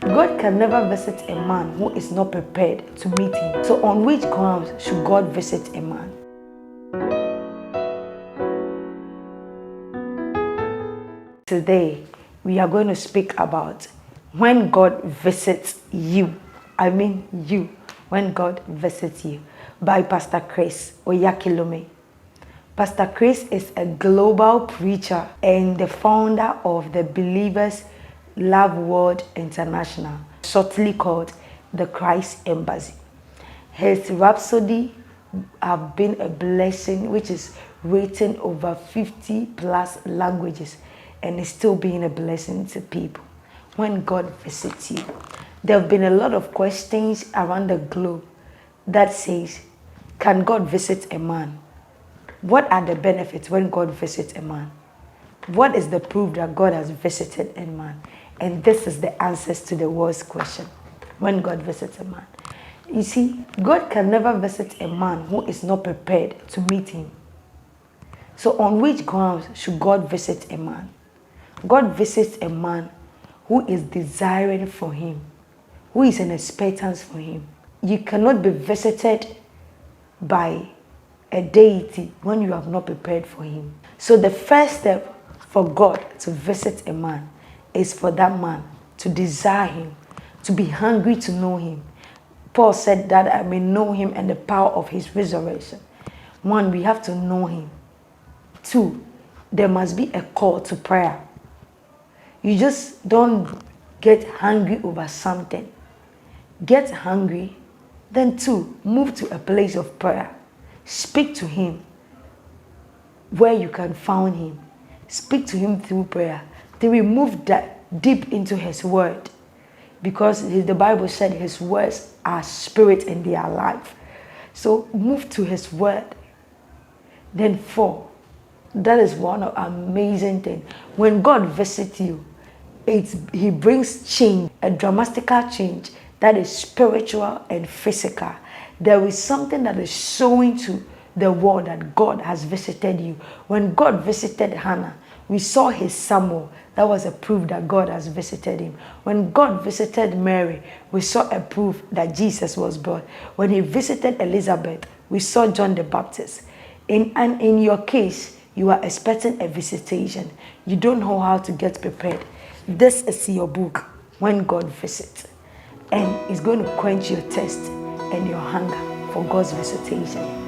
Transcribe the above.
God can never visit a man who is not prepared to meet him. So on which grounds should God visit a man? Today, we are going to speak about when God visits you. I mean you. When God visits you. By Pastor Chris Oyakhilome. Pastor Chris is a global preacher and the founder of the Believers Love World International, shortly called the Christ Embassy. His rhapsody have been a blessing, which is written over 50 plus languages and is still being a blessing to people. When God visits you, there have been a lot of questions around the globe that says, can God visit a man? What are the benefits when God visits a man? What is the proof that God has visited a man? And this is the answers to the world's question. When God visits a man. You see, God can never visit a man who is not prepared to meet him. So on which grounds should God visit a man? God visits a man who is desiring for him, who is in expectance for him. You cannot be visited by a deity when you have not prepared for him. So the first step for God to visit a man is for that man to desire him, to be hungry to know him. Paul said that I may know him and the power of his resurrection. One, we have to know him. Two, there must be a call to prayer. You just don't get hungry over something. Get hungry. Then two, move to a place of prayer. Speak to him where you can find him. Speak to him through prayer. Three, move that deep into his word. Because the Bible said his words are spirit and they are life. So move to his word. Then four, that is one amazing thing. When God visits you, he brings change, a dramatical change that is spiritual and physical. There is something that is showing to the world that God has visited you. When God visited Hannah, we saw his Samuel. That was a proof that God has visited him. When God visited Mary, we saw a proof that Jesus was born. When he visited Elizabeth, we saw John the Baptist. And in your case, you are expecting a visitation. You don't know how to get prepared. This is your book, When God Visits. And it's going to quench your thirst and your hunger for God's visitation.